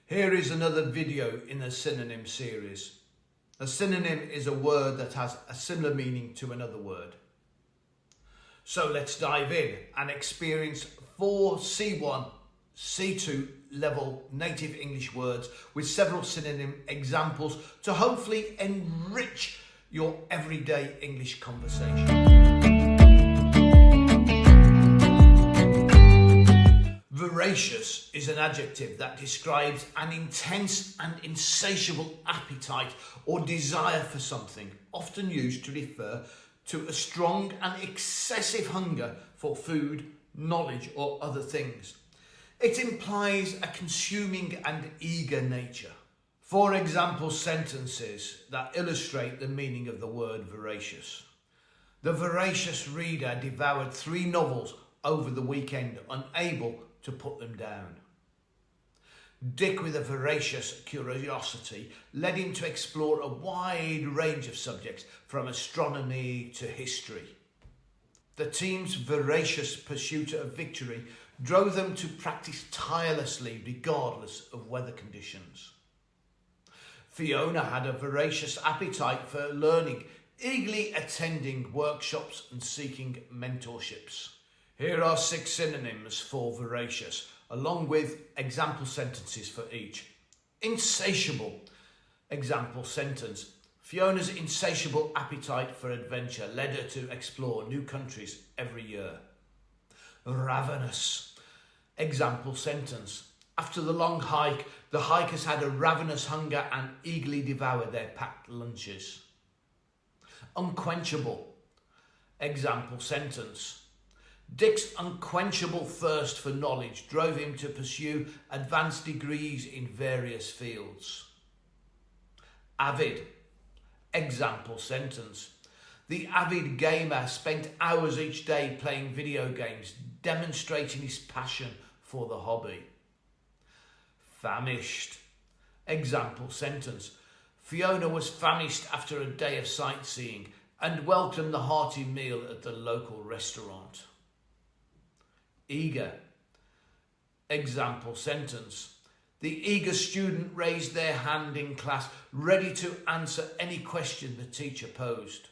Here is another video in the synonym series. A synonym is a word that has a similar meaning to another word. So let's dive in and experience 4 C1, C2 level native English words with several synonym examples to hopefully enrich your everyday English conversation. Voracious is an adjective that describes an intense and insatiable appetite or desire for something, often used to refer to a strong and excessive hunger for food, knowledge, or other things. It implies a consuming and eager nature. For example, sentences that illustrate the meaning of the word voracious. The voracious reader devoured 3 novels over the weekend, unable to put them down. Dick, with a voracious curiosity, led him to explore a wide range of subjects, from astronomy to history. The team's voracious pursuit of victory drove them to practice tirelessly regardless of weather conditions. Fiona had a voracious appetite for learning, eagerly attending workshops and seeking mentorships. Here are 6 synonyms for voracious, along with example sentences for each. Insatiable. Example sentence. Fiona's insatiable appetite for adventure led her to explore new countries every year. Ravenous. Example sentence. After the long hike, the hikers had a ravenous hunger and eagerly devoured their packed lunches. Unquenchable. Example sentence. Dick's unquenchable thirst for knowledge drove him to pursue advanced degrees in various fields. Avid. Example sentence. The avid gamer spent hours each day playing video games, demonstrating his passion for the hobby. Famished. Example sentence. Fiona was famished after a day of sightseeing and welcomed the hearty meal at the local restaurant. Eager. Example sentence. The eager student raised their hand in class, ready to answer any question the teacher posed.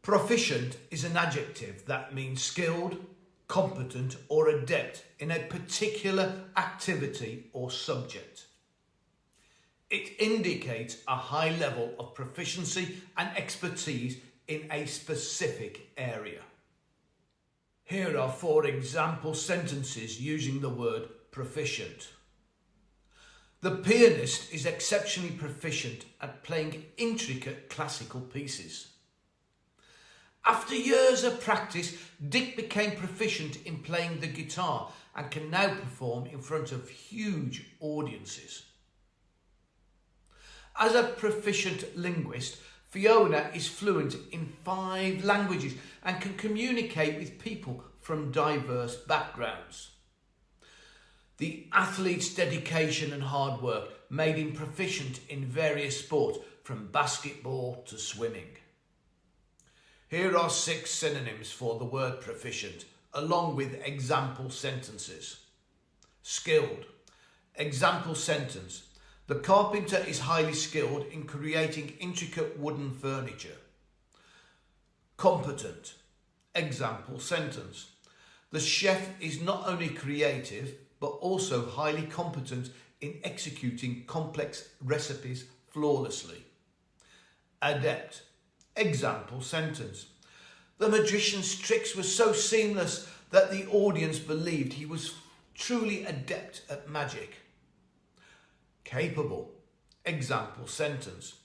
Proficient is an adjective that means skilled, competent, or adept in a particular activity or subject. It indicates a high level of proficiency and expertise in a specific area. Here are 4 example sentences using the word proficient. The pianist is exceptionally proficient at playing intricate classical pieces. After years of practice, Dick became proficient in playing the guitar and can now perform in front of huge audiences. As a proficient linguist, Fiona is fluent in 5 languages and can communicate with people from diverse backgrounds. The athlete's dedication and hard work made him proficient in various sports, from basketball to swimming. Here are 6 synonyms for the word proficient, along with example sentences. Skilled. Example sentence. The carpenter is highly skilled in creating intricate wooden furniture. Competent. Example sentence. The chef is not only creative, but also highly competent in executing complex recipes flawlessly. Adept. Example sentence. The magician's tricks were so seamless that the audience believed he was truly adept at magic. Capable. Example sentence.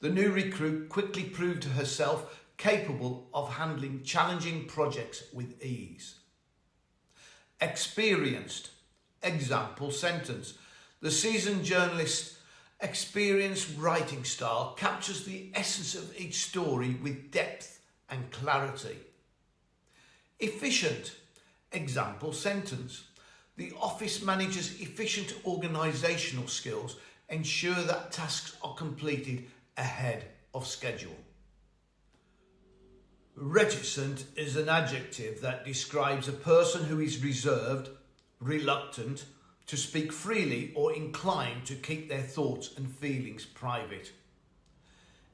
The new recruit quickly proved to herself capable of handling challenging projects with ease. Experienced. Example sentence. The seasoned journalist's experienced writing style captures the essence of each story with depth and clarity. Efficient. Example sentence. The office manager's efficient organisational skills ensure that tasks are completed ahead of schedule. Reticent is an adjective that describes a person who is reserved, reluctant, to speak freely or inclined to keep their thoughts and feelings private.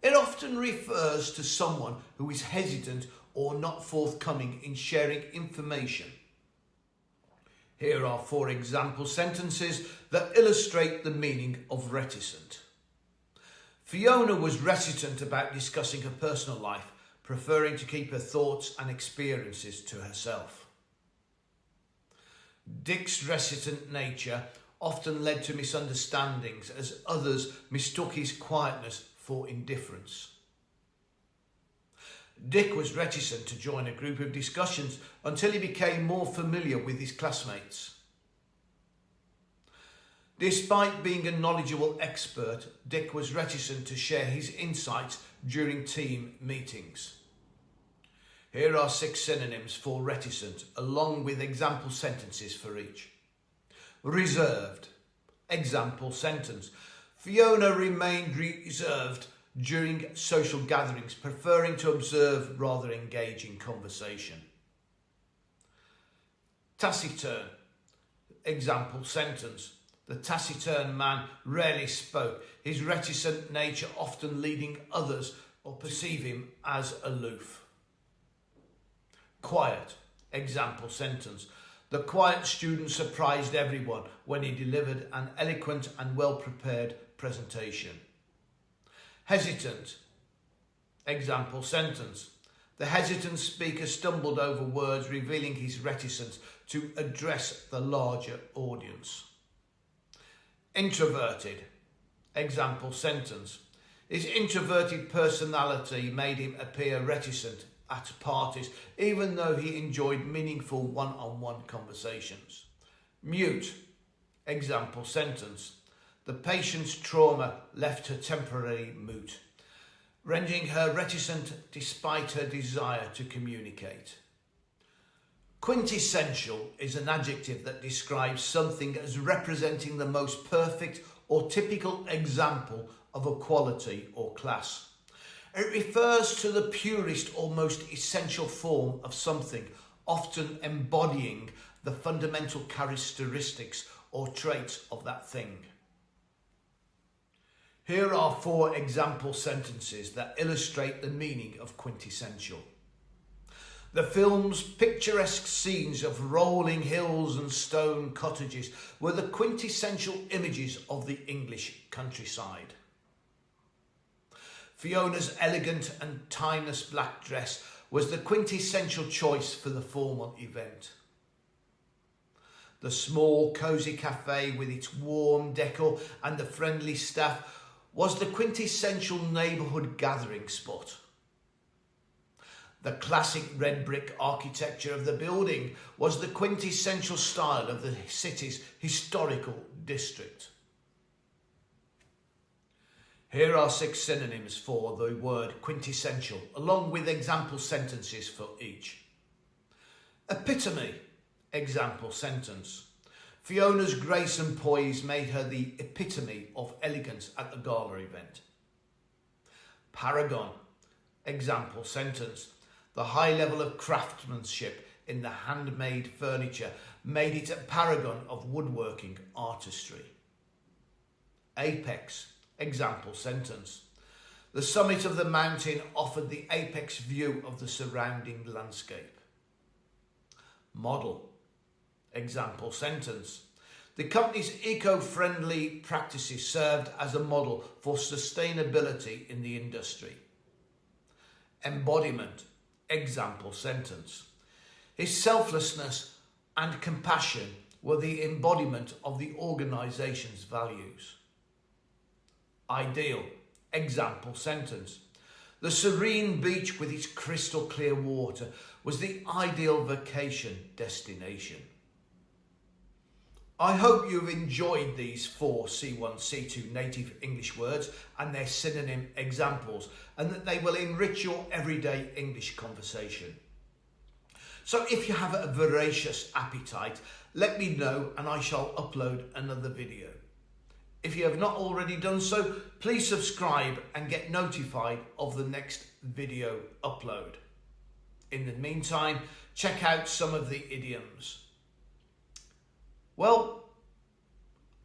It often refers to someone who is hesitant or not forthcoming in sharing information. Here are 4 example sentences that illustrate the meaning of reticent. Fiona was reticent about discussing her personal life, preferring to keep her thoughts and experiences to herself. Dick's reticent nature often led to misunderstandings as others mistook his quietness for indifference. Dick was reticent to join a group of discussions until he became more familiar with his classmates. Despite being a knowledgeable expert, Dick was reticent to share his insights during team meetings. Here are 6 synonyms for reticent, along with example sentences for each. Reserved. Example sentence. Fiona remained reserved during social gatherings, preferring to observe rather engage in conversation. Taciturn. Example sentence. The taciturn man rarely spoke, his reticent nature often leading others or perceive him as aloof. Quiet. Example sentence. The quiet student surprised everyone when he delivered an eloquent and well-prepared presentation. Hesitant. Example sentence. The hesitant speaker stumbled over words, revealing his reticence to address the larger audience. Introverted. Example sentence. His introverted personality made him appear reticent at parties, even though he enjoyed meaningful one-on-one conversations. Mute. Example sentence. The patient's trauma left her temporarily mute, rendering her reticent despite her desire to communicate. Quintessential is an adjective that describes something as representing the most perfect or typical example of a quality or class. It refers to the purest or most essential form of something, often embodying the fundamental characteristics or traits of that thing. Here are 4 example sentences that illustrate the meaning of quintessential. The film's picturesque scenes of rolling hills and stone cottages were the quintessential images of the English countryside. Fiona's elegant and timeless black dress was the quintessential choice for the formal event. The small, cosy cafe with its warm decor and the friendly staff was the quintessential neighbourhood gathering spot. The classic red brick architecture of the building was the quintessential style of the city's historical district. Here are 6 synonyms for the word quintessential, along with example sentences for each. Epitome. Example sentence. Fiona's grace and poise made her the epitome of elegance at the gala event. Paragon. Example sentence. The high level of craftsmanship in the handmade furniture made it a paragon of woodworking artistry. Apex. Example sentence. The summit of the mountain offered the apex view of the surrounding landscape. Model. Example sentence. The company's eco-friendly practices served as a model for sustainability in the industry. Embodiment. Example sentence. His selflessness and compassion were the embodiment of the organisation's values. Ideal. Example sentence. The serene beach with its crystal clear water was the ideal vacation destination. I hope you've enjoyed these 4 C1, C2 native English words and their synonym examples, and that they will enrich your everyday English conversation. So if you have a voracious appetite, let me know and I shall upload another video. If you have not already done so, please subscribe and get notified of the next video upload. In the meantime, check out some of the idioms. Well,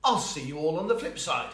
I'll see you all on the flip side.